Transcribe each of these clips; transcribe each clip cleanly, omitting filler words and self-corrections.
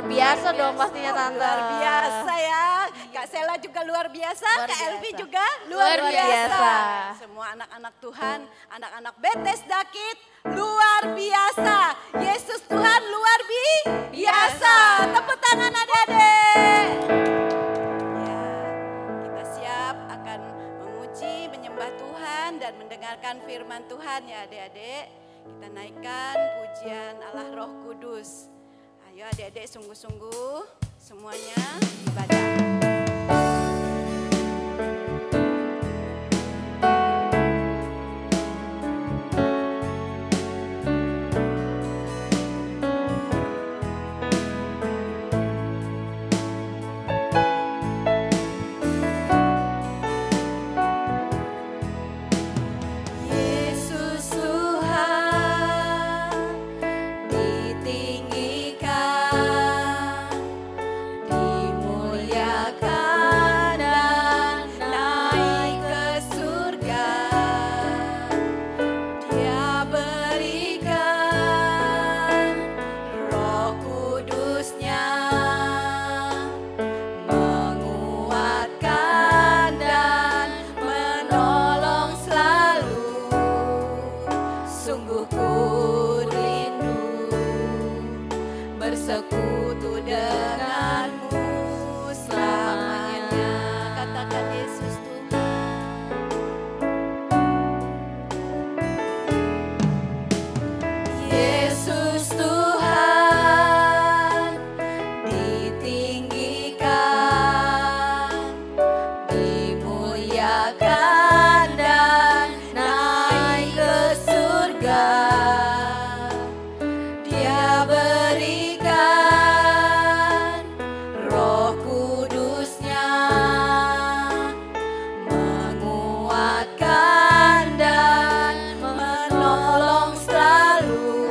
biasa dong pastinya Tante. Luar biasa ya. Kak Sela juga luar biasa, Luar Kak Elvi biasa. juga Luar biasa. Semua anak-anak Tuhan, anak-anak Bethesda Kids luar biasa. Yesus Tuhan luar biasa. Tepuk tangan adik-adik. Ya, kita siap akan memuji, menyembah Tuhan dan mendengarkan firman Tuhan ya adik-adik. Kita naikkan pujian Allah Roh Kudus. Ayo adik-adik sungguh-sungguh semuanya ibadah. Bersekutu denganmu selamanya. Katakan Yesus Tuhan. Yesus Tuhan ditinggikan, dimuliakan dan naik ke surga. Dia berikan Roh Kudusnya, menguatkan dan menolong selalu.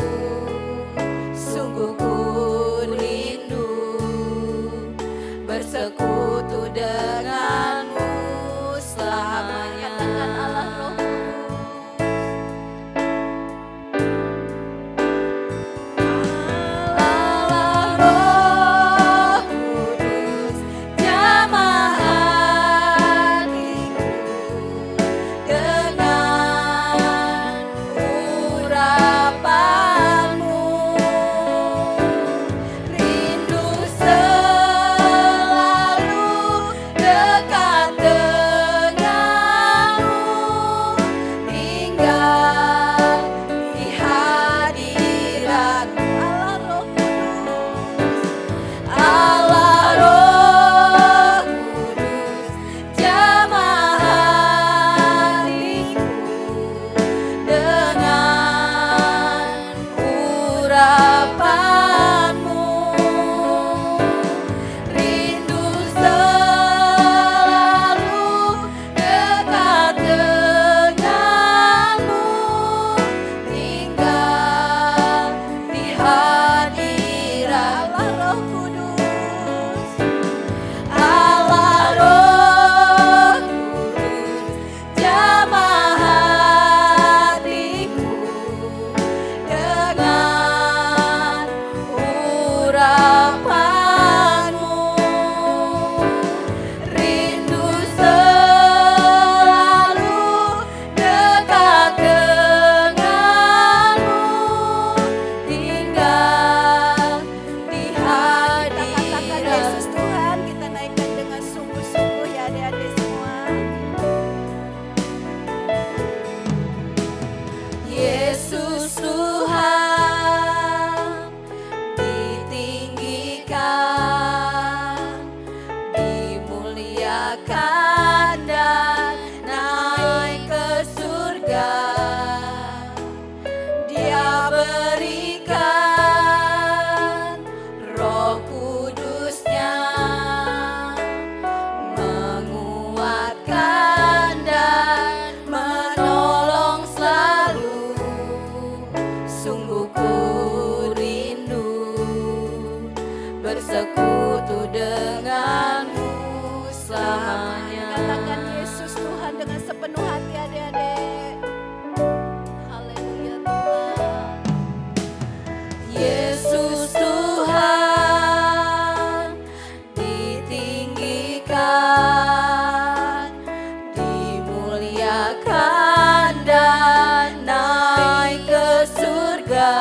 surga.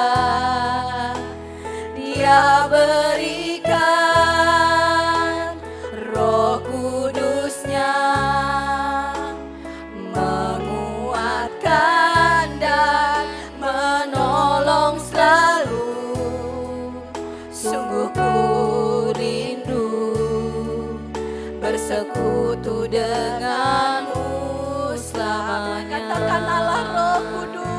Dia berikan Roh Kudus-Nya, menguatkan dan menolong selalu. Sungguh ku rindu bersekutu denganmu selamanya. Katakan Allah Roh Kudus.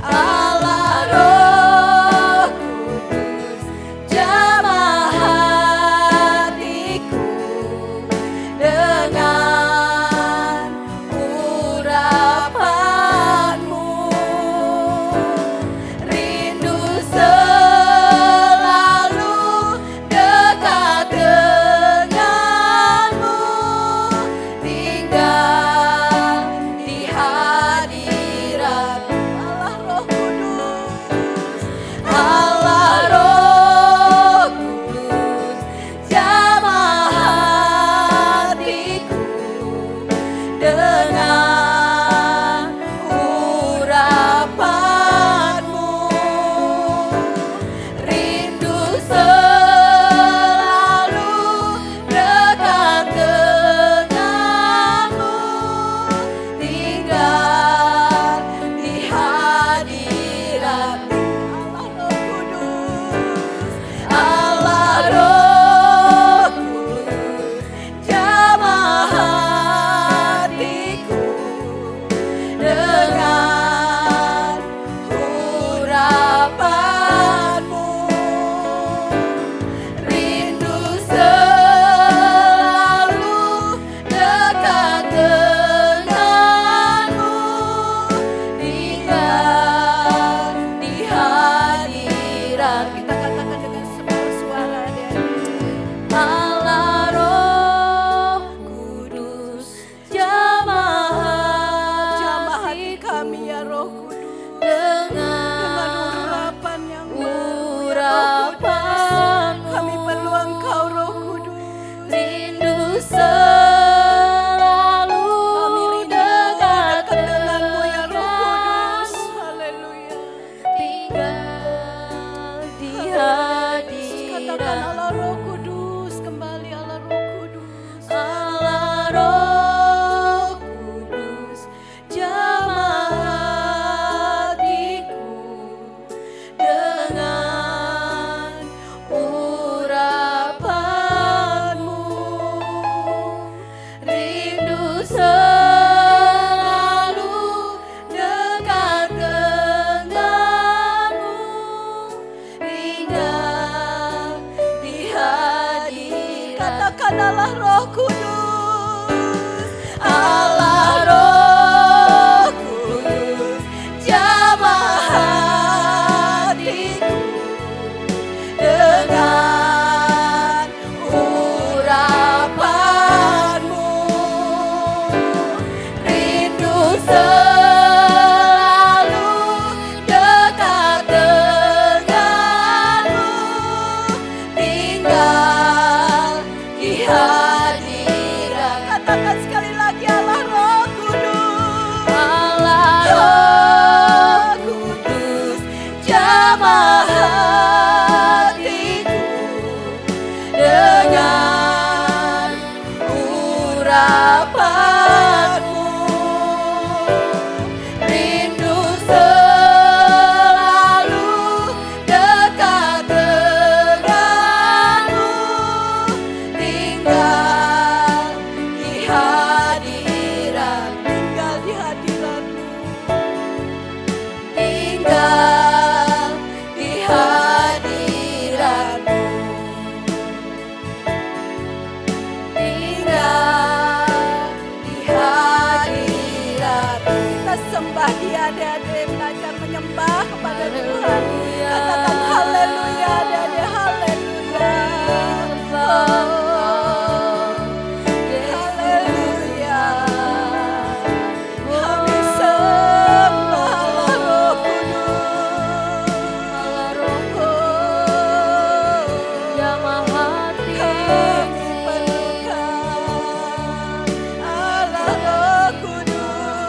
Allah Roh Kudus, jamah hatiku dengan urapanmu. Rindu selalu dekat denganmu, tinggal di hadirat Allah Roh Kudus. Allah Roh Kudus, jamah hatiku dengan urapanmu. Rindu selalu dekat denganmu, tinggal di hadirat Allah Roh Kudus. Allah Roh Kudus, jamah hatiku dengan urapanmu. Rindu selalu dekat denganmu, tinggal di hadirat. Kita katakan dengan semua suara adik-adik. Allah Roh Kudus, jamah hati kami ya Roh Kudus. Dengan dengan urapan yang mulia, urapanmu. kami perlu Engkau Roh Kudus. Rindu selalu Kami rindu dekat dekat denganmu ya Roh Kudus. denganmu, Haleluya. tinggal di Katakan hadirat Allah Roh Kudus, kembali Allah Roh Kudus. Allah Roh Kudus, jamah hatiku dengan urapanmu. Rindu selalu dekat denganmu, tinggal di hadirat. Katakan Allah Roh Kudus. Allah Roh Kudus, jamah hatiku dengan urapanmu. Rindu selalu dekat denganmu, tinggal di hadirat. Katakan sekali lagi Allah Roh Kudus. Allah Roh Kudus, jamah hatiku dengan urapanmu. Rindu selalu dekat denganmu, tinggal di hadirat. Tinggal di hadirat-Mu. Tinggal di hadirat-Mu. Tinggal di hadirat-Mu. Kita sembah Dia, adik-adik, belajar menyembah kepada Tuhan. Haleluya. Katakan haleluya, adik-adik, haleluya. Haleluya. Kami sembah Allah Roh Kudus. Allah Roh jamah hati. Kami perlukan Allah Roh Kudus.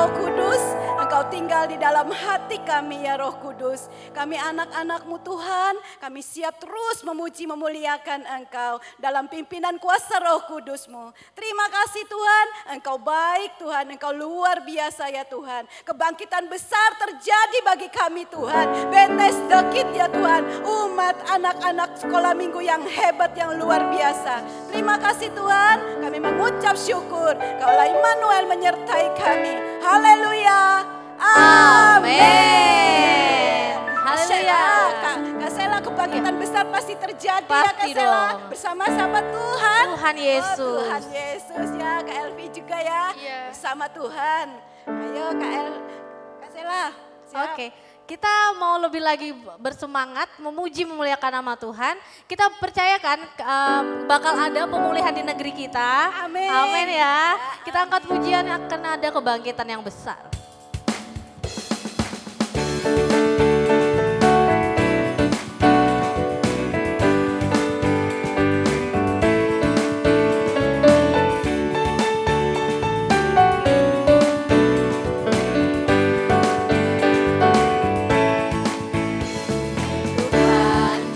Roh Kudus, Engkau tinggal di dalam hati kami ya Roh Kudus. Kami anak-anak-Mu Tuhan, kami siap terus memuji memuliakan Engkau dalam pimpinan kuasa Roh Kudus-Mu. Terima kasih Tuhan, Engkau baik Tuhan, Engkau luar biasa ya Tuhan. Kebangkitan besar terjadi bagi kami Tuhan. Bethesda Kid ya Tuhan, umat anak-anak sekolah minggu yang hebat yang luar biasa. Terima kasih Tuhan, kami mengucap syukur. Kaulah Immanuel menyertai kami. Haleluya. Amin. Haleluya. Kak Sela, kebangkitan besar pasti terjadi Pasti ya Kak Sela. dong. Bersama-sama Tuhan. Tuhan Yesus. Oh, Tuhan Yesus ya. Kak Elvi juga ya. Iya. Bersama Tuhan. Ayo Kak Sela. Siap. Oke, kita mau lebih lagi bersemangat, memuji memuliakan nama Tuhan. Kita percayakan bakal ada pemulihan di negeri kita. Amin. Amin ya. Kita angkat pujian, akan ada kebangkitan yang besar.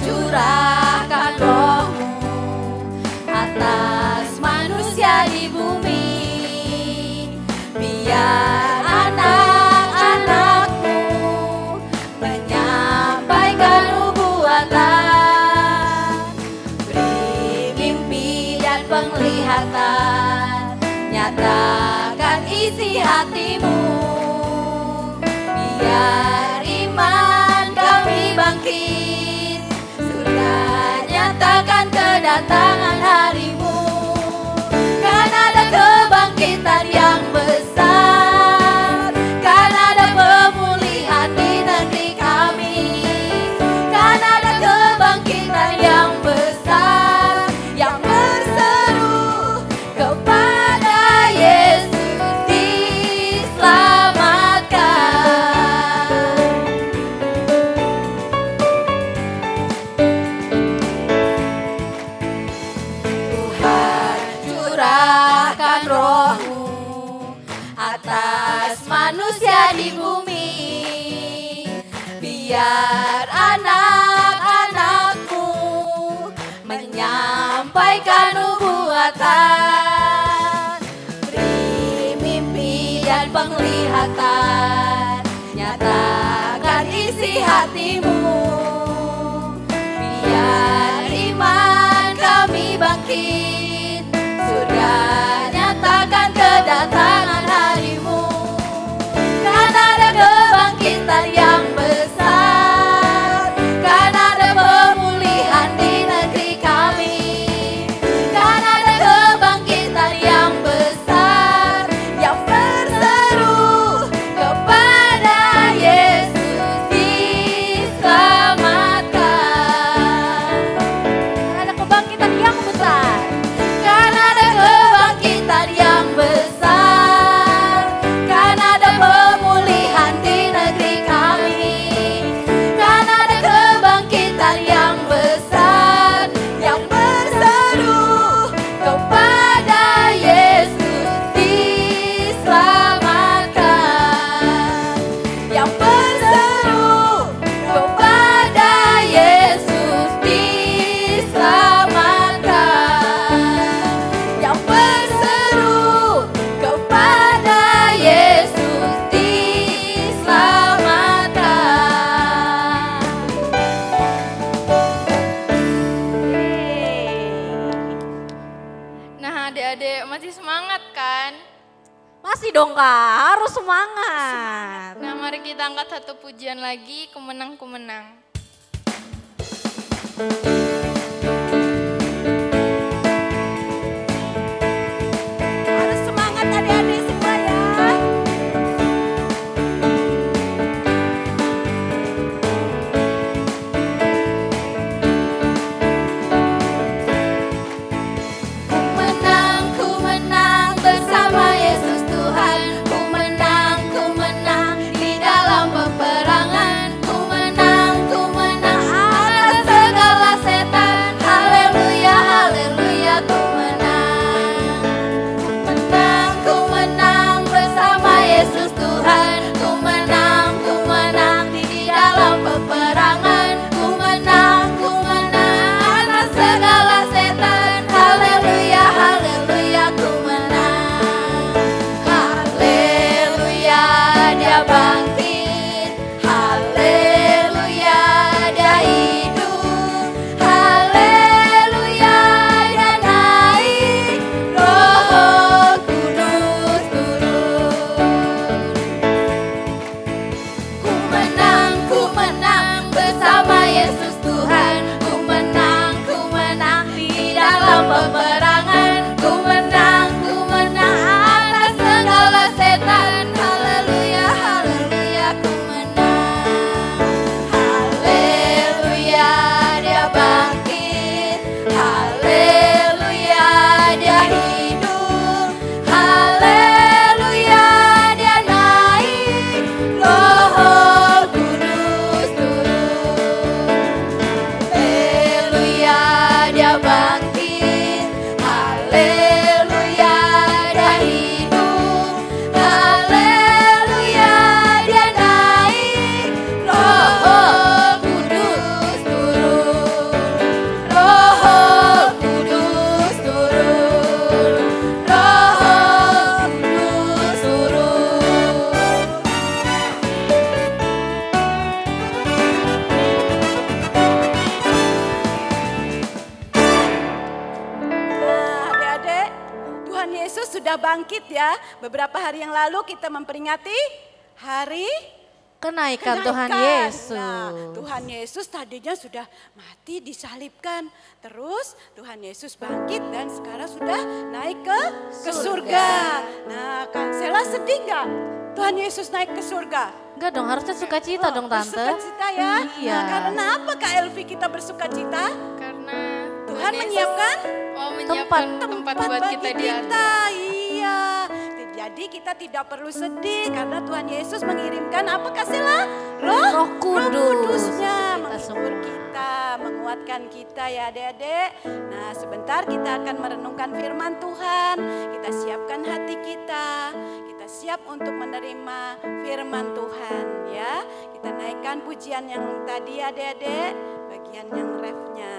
Curahkan Roh-Mu atas manusia di bumi, biar anak-anak-Mu menyampaikan nubuatan, beri mimpi dan penglihatan, nyatakan isi hati-Mu, biar iman kami bangkit, sudah nyatakan kedatangan hari-Mu. Kan ada kebangkitan yang besar, kan ada pemulihan di negeri kami, kan ada kebangkitan yang besar, yang berseru kepada Yesus diselamatkan. Tuhan curahkan Roh-Mu atas manusia di bumi, biar anak-anak-Mu menyampaikan nubuatan, beri mimpi dan penglihatan, nyatakan isi hati-Mu, biar iman kami bangkit, sudah nyatakan kedatangan hari-Mu. Kan ada kebangkitan yang besar, kan ada pemulihan di negeri kami, kan ada kebangkitan yang besar, yang berseru kepada Yesus diselamatkan. Kan ada kebangkitan yang besar. Kan ada kebangkitan yang besar, kan ada pemulihan di negeri kami, kan ada kebangkitan yang besar, yang berseru kepada Yesus diselamatkan, yang berseru kepada Yesus diselamatkan, yang berseru kepada Yesus diselamatkan. Nah, adik-adik masih semangat kan? Masih dong Kak, harus semangat. Nah, mari kita angkat satu pujian lagi, Kumenang-Kumenang. Harus semangat adik-adik semua ya. Ku menang bersama Yesus Tuhan, ku menang di dalam peperangan, ku menang atas segala setan. sudah bangkit ya. Beberapa hari yang lalu kita memperingati hari Kenaikan Tuhan kenaikan. Yesus. Nah, Tuhan Yesus tadinya sudah mati disalibkan. Terus Tuhan Yesus bangkit dan sekarang sudah naik ke surga. Nah, Kak Sela sedih nggak? Tuhan Yesus naik ke surga. Enggak dong, harusnya sukacita dong Tante. Bersukacita ya. Iya. Nah, karena apa Kak Elvi kita bersukacita? Karena Tuhan Yesus menyiapkan menyiapkan tempat buat bagi kita di atas. Iya. Jadi kita tidak perlu sedih karena Tuhan Yesus mengirimkan apa kasihlah? Roh Kudusnya menghibur kita, menguatkan kita ya adik-adik. Nah sebentar kita akan merenungkan firman Tuhan. Kita siapkan hati kita. Kita siap untuk menerima firman Tuhan ya. Kita naikkan pujian yang tadi adik-adik, bagian yang refnya.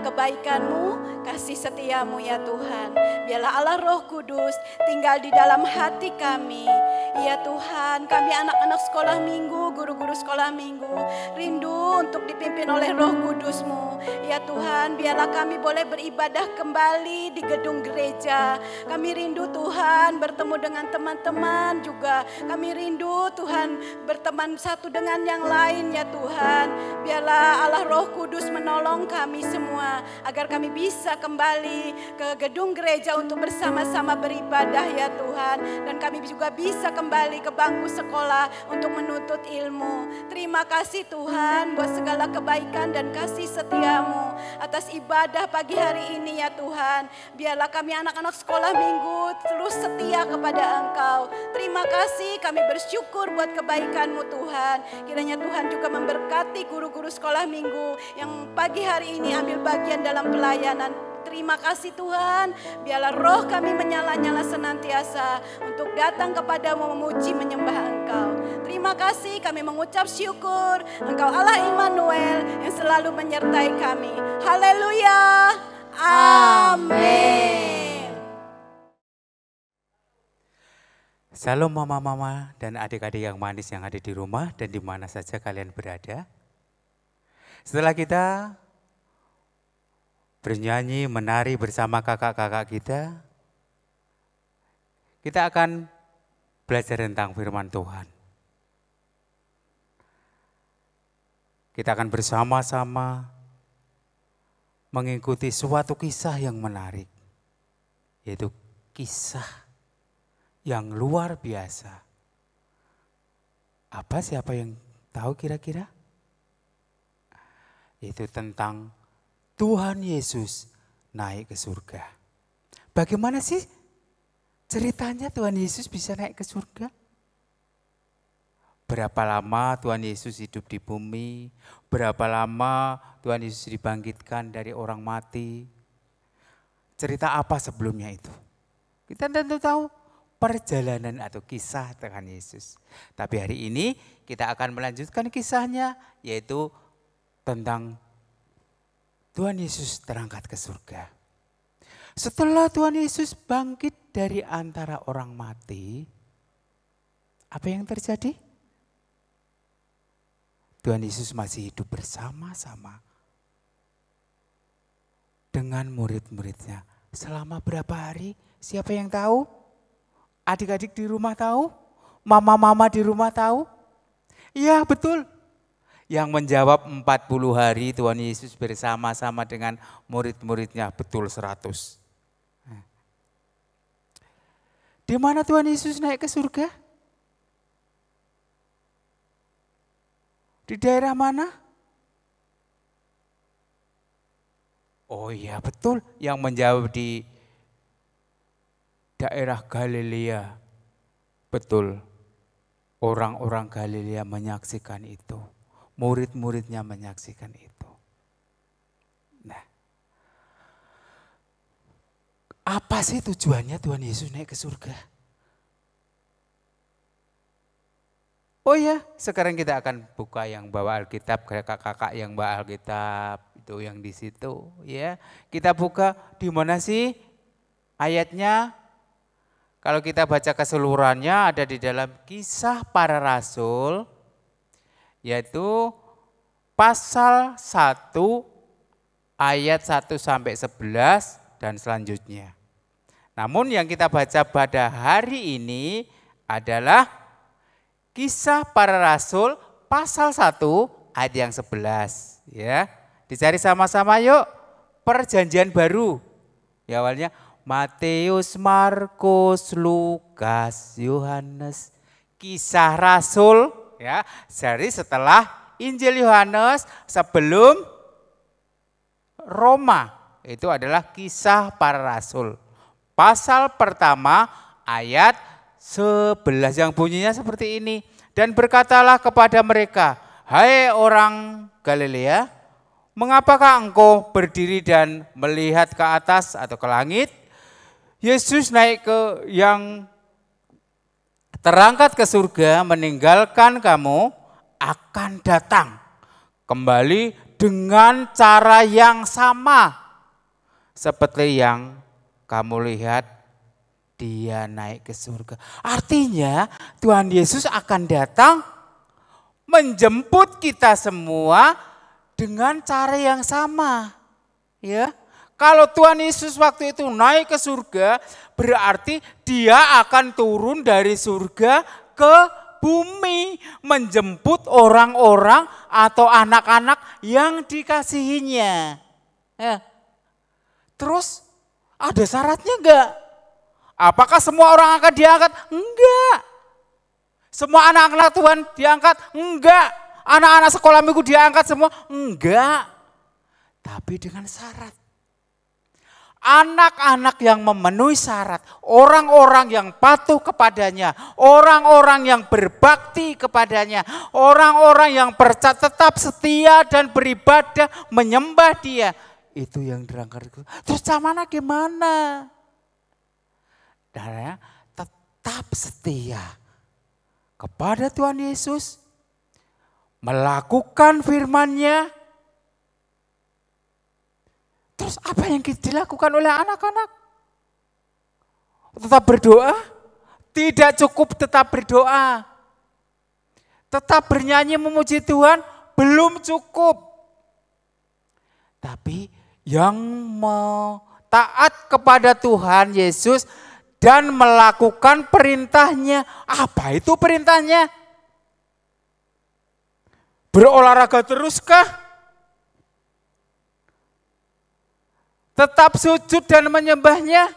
Kebaikan-Mu, kasih setia-Mu ya Tuhan. Biarlah Allah Roh Kudus tinggal di dalam hati kami. Ya Tuhan, kami anak-anak sekolah minggu, guru-guru sekolah minggu, rindu untuk dipimpin oleh Roh Kudus-Mu. Ya Tuhan, biarlah kami boleh beribadah kembali di gedung gereja. Kami rindu Tuhan bertemu dengan teman-teman juga. Kami rindu Tuhan berteman satu dengan yang lain ya Tuhan. Biarlah Allah Roh Kudus menolong kami semua agar kami bisa kembali ke gedung gereja untuk bersama-sama beribadah ya Tuhan. Dan kami juga bisa kembali ke bangku sekolah untuk menuntut ilmu. Terima kasih Tuhan buat segala kebaikan dan kasih setia-Mu atas ibadah pagi hari ini ya Tuhan. Biarlah kami anak-anak sekolah minggu terus setia kepada Engkau. Terima kasih, kami bersyukur buat kebaikan-Mu Tuhan. Kiranya Tuhan juga memberkati guru-guru sekolah minggu yang pagi hari ini ambil bagian dalam pelayanan. Terima kasih Tuhan, biarlah roh kami menyala-nyala senantiasa untuk datang kepadamu memuji menyembah Engkau. Terima kasih, kami mengucap syukur Engkau Allah Immanuel yang selalu menyertai kami. Haleluya, Amin. Salam mama-mama dan adik-adik yang manis yang ada di rumah dan di mana saja kalian berada. Setelah kita bernyanyi, menari bersama kakak-kakak kita akan belajar tentang firman Tuhan. Kita akan bersama-sama mengikuti suatu kisah yang menarik, yaitu kisah yang luar biasa. Siapa yang tahu kira-kira? Itu tentang Tuhan Yesus naik ke surga. Bagaimana sih ceritanya Tuhan Yesus bisa naik ke surga? Berapa lama Tuhan Yesus hidup di bumi? Berapa lama Tuhan Yesus dibangkitkan dari orang mati? Cerita apa sebelumnya itu? Kita tentu tahu perjalanan atau kisah Tuhan Yesus. Tapi hari ini kita akan melanjutkan kisahnya, yaitu tentang Tuhan Yesus terangkat ke surga. Setelah Tuhan Yesus bangkit dari antara orang mati, apa yang terjadi? Tuhan Yesus masih hidup bersama-sama dengan murid-muridnya. Selama berapa hari? Siapa yang tahu? Adik-adik di rumah tahu? Mama-mama di rumah tahu? Iya betul. Yang menjawab 40 hari Tuhan Yesus bersama-sama dengan murid-muridnya, betul 100. Di mana Tuhan Yesus naik ke surga? Di daerah mana? Oh iya betul, yang menjawab di daerah Galilea. Betul, orang-orang Galilea menyaksikan itu. Murid-muridnya menyaksikan itu. Nah, apa sih tujuannya Tuhan Yesus naik ke surga? Oh ya, sekarang kita akan buka yang bawa Alkitab, kakak-kakak yang bawa Alkitab itu yang di situ, ya. Kita buka di mana sih ayatnya? Kalau kita baca keseluruhannya ada di dalam Kisah Para Rasul, yaitu pasal 1 ayat 1 sampai 11 dan selanjutnya. Namun yang kita baca pada hari ini adalah Kisah Para Rasul pasal 1 ayat yang 11. Ya, dicari sama-sama yuk, Perjanjian Baru. Ya, awalnya Matius, Markus, Lukas, Yohanes, Kisah Rasul. Ya, jadi setelah Injil Yohanes sebelum Roma, itu adalah Kisah Para Rasul. Pasal pertama ayat 11 yang bunyinya seperti ini. Dan berkatalah kepada mereka, hai orang Galilea, mengapakah engkau berdiri dan melihat ke atas atau ke langit? Yesus naik ke yang terangkat ke surga meninggalkan kamu akan datang kembali dengan cara yang sama seperti yang kamu lihat dia naik ke surga. Artinya Tuhan Yesus akan datang menjemput kita semua dengan cara yang sama. Ya. Kalau Tuhan Yesus waktu itu naik ke surga, berarti dia akan turun dari surga ke bumi menjemput orang-orang atau anak-anak yang dikasihinya. Ya. Terus ada syaratnya enggak? Apakah semua orang akan diangkat? Enggak. Semua anak-anak Tuhan diangkat? Enggak. Anak-anak sekolah minggu diangkat semua? Enggak. Tapi dengan syarat. Anak-anak yang memenuhi syarat, orang-orang yang patuh kepadanya, orang-orang yang berbakti kepadanya, orang-orang yang tetap setia dan beribadah menyembah dia, itu yang dirangkar. Terus caranya gimana? Darahnya tetap setia kepada Tuhan Yesus, melakukan firman-Nya, Terus apa yang dilakukan oleh anak-anak? Tetap berdoa? Tidak cukup tetap berdoa. Tetap bernyanyi memuji Tuhan belum cukup. Tapi yang taat kepada Tuhan Yesus dan melakukan perintahnya. Apa itu perintahnya? Berolahraga teruskah? Tetap sujud dan menyembahnya?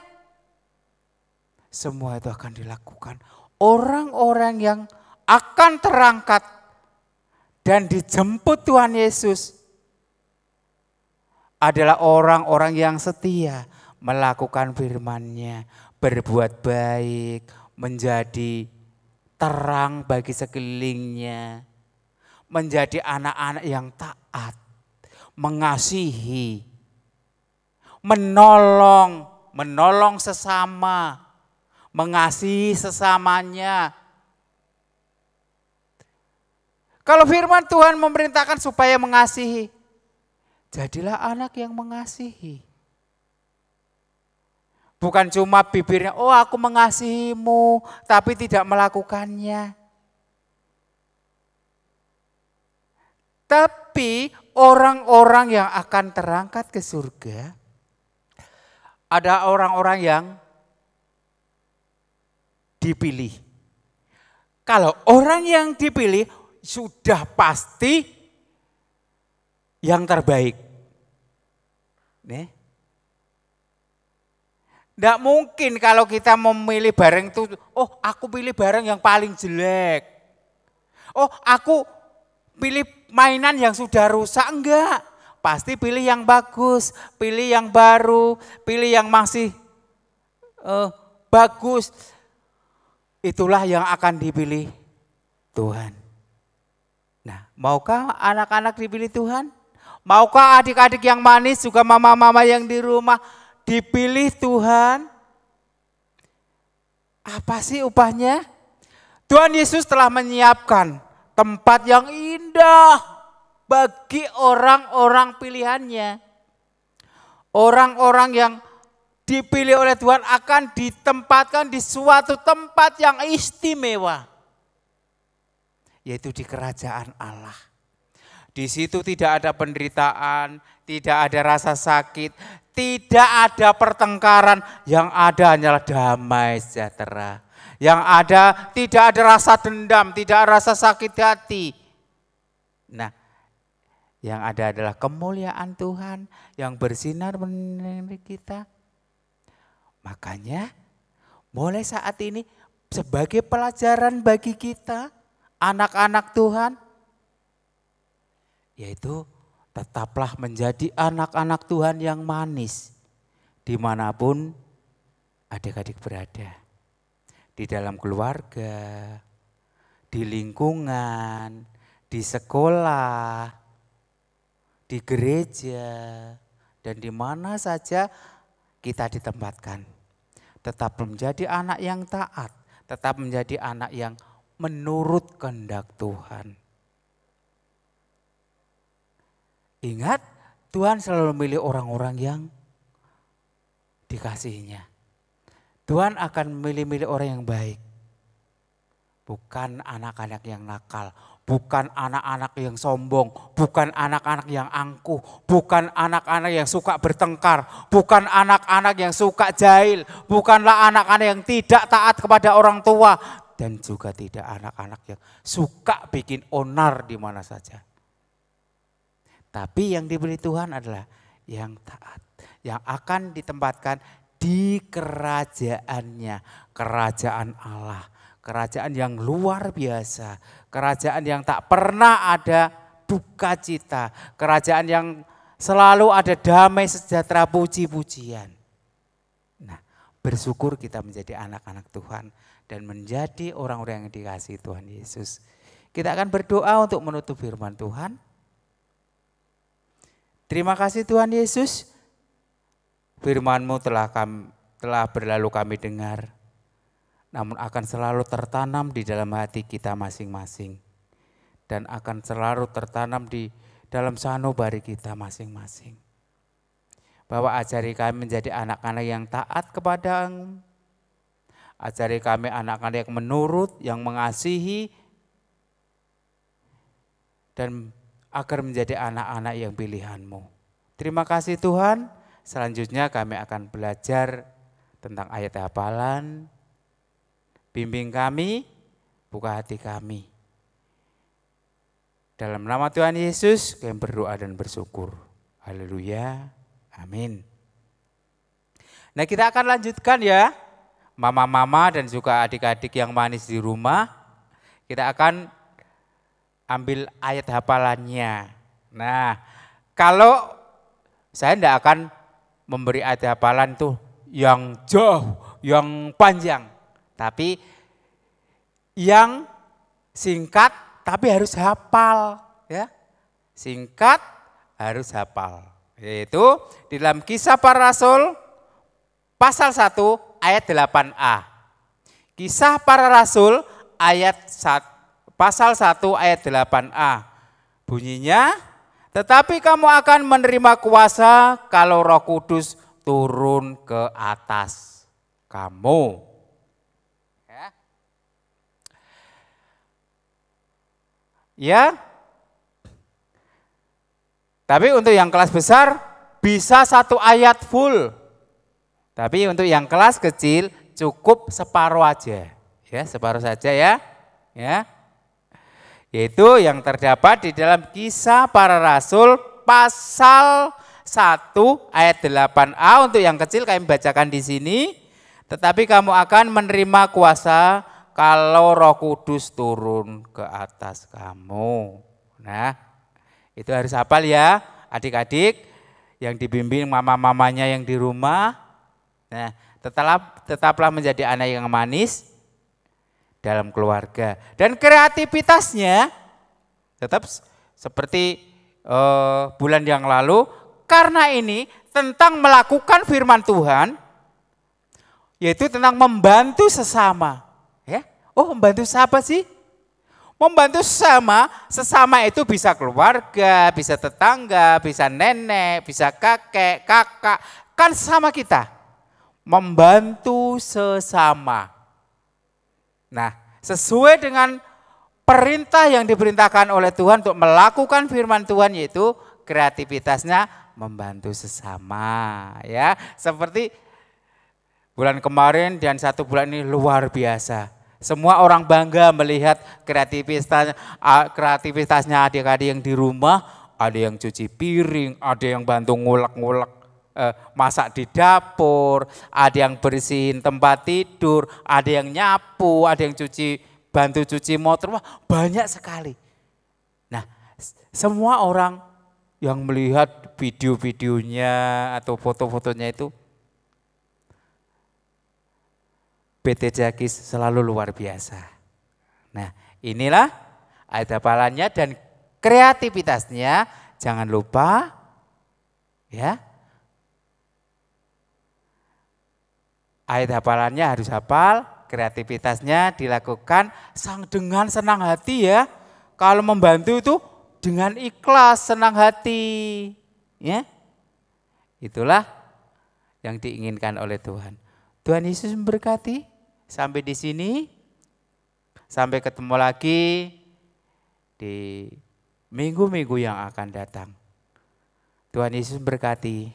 Semua itu akan dilakukan. Orang-orang yang akan terangkat dan dijemput Tuhan Yesus adalah orang-orang yang setia melakukan firman-Nya, berbuat baik, menjadi terang bagi sekelilingnya, menjadi anak-anak yang taat, mengasihi, menolong sesama, mengasihi sesamanya. Kalau firman Tuhan memerintahkan supaya mengasihi, jadilah anak yang mengasihi. Bukan cuma bibirnya, oh aku mengasihimu, tapi tidak melakukannya. Tapi orang-orang yang akan terangkat ke surga, ada orang-orang yang dipilih. Kalau orang yang dipilih sudah pasti yang terbaik. Nih. Tidak mungkin kalau kita memilih barang itu, oh aku pilih barang yang paling jelek. Oh aku pilih mainan yang sudah rusak, enggak. Pasti pilih yang bagus, pilih yang baru, pilih yang masih bagus. Itulah yang akan dipilih Tuhan. Nah, maukah anak-anak dipilih Tuhan? Maukah adik-adik yang manis, juga mama-mama yang di rumah dipilih Tuhan? Apa sih upahnya? Tuhan Yesus telah menyiapkan tempat yang indah bagi orang-orang pilihannya. Orang-orang yang dipilih oleh Tuhan akan ditempatkan di suatu tempat yang istimewa, yaitu di kerajaan Allah. Di situ tidak ada penderitaan, tidak ada rasa sakit, tidak ada pertengkaran, yang ada hanyalah damai sejahtera. Yang ada tidak ada rasa dendam, tidak ada rasa sakit hati. Nah, yang ada adalah kemuliaan Tuhan yang bersinar menyinari kita. Makanya mulai saat ini sebagai pelajaran bagi kita, anak-anak Tuhan, yaitu tetaplah menjadi anak-anak Tuhan yang manis dimanapun adik-adik berada. Di dalam keluarga, di lingkungan, di sekolah, di gereja, dan di mana saja kita ditempatkan. Tetap menjadi anak yang taat, tetap menjadi anak yang menurut kehendak Tuhan. Ingat, Tuhan selalu memilih orang-orang yang dikasihinya. Tuhan akan memilih orang yang baik. Bukan anak-anak yang nakal, bukan anak-anak yang sombong, bukan anak-anak yang angkuh, bukan anak-anak yang suka bertengkar, bukan anak-anak yang suka jahil, bukanlah anak-anak yang tidak taat kepada orang tua, dan juga tidak anak-anak yang suka bikin onar di mana saja. Tapi yang diberi Tuhan adalah yang taat, yang akan ditempatkan di kerajaannya, kerajaan Allah, kerajaan yang luar biasa, kerajaan yang tak pernah ada duka cita, kerajaan yang selalu ada damai sejahtera puji-pujian. Nah, bersyukur kita menjadi anak-anak Tuhan dan menjadi orang-orang yang dikasihi Tuhan Yesus. Kita akan berdoa untuk menutup firman Tuhan. Terima kasih Tuhan Yesus, firman-Mu telah berlalu kami dengar, namun akan selalu tertanam di dalam hati kita masing-masing. Dan akan selalu tertanam di dalam sanubari kita masing-masing. bahwa ajari kami menjadi anak-anak yang taat kepada-Mu. Ajari kami anak-anak yang menurut, yang mengasihi, dan agar menjadi anak-anak yang pilihan-Mu. Terima kasih Tuhan. Selanjutnya kami akan belajar tentang ayat hafalan. Bimbing kami, buka hati kami. Dalam nama Tuhan Yesus kami berdoa dan bersyukur. Haleluya. Amin. Nah, kita akan lanjutkan ya. Mama-mama dan juga adik-adik yang manis di rumah. Kita akan ambil ayat hafalannya. Nah, kalau saya tidak akan memberi ayat hafalan tuh yang jauh, yang panjang. Tapi yang singkat tapi harus hafal. Ya. Singkat harus hafal. Yaitu di dalam Kisah Para Rasul pasal 1 ayat 8a. Kisah Para Rasul pasal 1 ayat 8a. Bunyinya, tetapi kamu akan menerima kuasa kalau Roh Kudus turun ke atas kamu. Ya. Tapi untuk yang kelas besar bisa 1 ayat full. Tapi untuk yang kelas kecil cukup separuh aja. Ya, separuh saja ya. Ya. Yaitu yang terdapat di dalam Kisah Para Rasul pasal 1 ayat 8a. Untuk yang kecil kami bacakan di sini. Tetapi kamu akan menerima kuasa kalau Roh Kudus turun ke atas kamu. Nah, itu harus hafal ya adik-adik yang dibimbing mama-mamanya yang di rumah. Nah, tetaplah menjadi anak yang manis dalam keluarga. Dan kreativitasnya tetap seperti bulan yang lalu, karena ini tentang melakukan firman Tuhan, yaitu tentang membantu sesama. Ya, oh membantu siapa sih? Membantu sesama itu bisa keluarga, bisa tetangga, bisa nenek, bisa kakek, kakak, kan sama kita. Membantu sesama. Nah, sesuai dengan perintah yang diperintahkan oleh Tuhan untuk melakukan firman Tuhan, yaitu kreativitasnya membantu sesama. Ya, seperti bulan kemarin dan 1 bulan ini luar biasa. Semua orang bangga melihat kreativitasnya adik-adik yang di rumah. Ada yang cuci piring, ada yang bantu ngulek-ngulek, masak di dapur, ada yang bersihin tempat tidur, ada yang nyapu, ada yang bantu cuci motor. Wah, banyak sekali. Nah, semua orang yang melihat video-videonya atau foto-fotonya itu, PT Jakis selalu luar biasa. Nah, inilah ayat hafalannya dan kreativitasnya. Jangan lupa ya. Ayat hafalannya harus hafal, kreativitasnya dilakukan dengan senang hati ya. Kalau membantu itu dengan ikhlas, senang hati. Ya. Itulah yang diinginkan oleh Tuhan. Tuhan Yesus memberkati. Sampai di sini, sampai ketemu lagi di minggu-minggu yang akan datang. Tuhan Yesus berkati.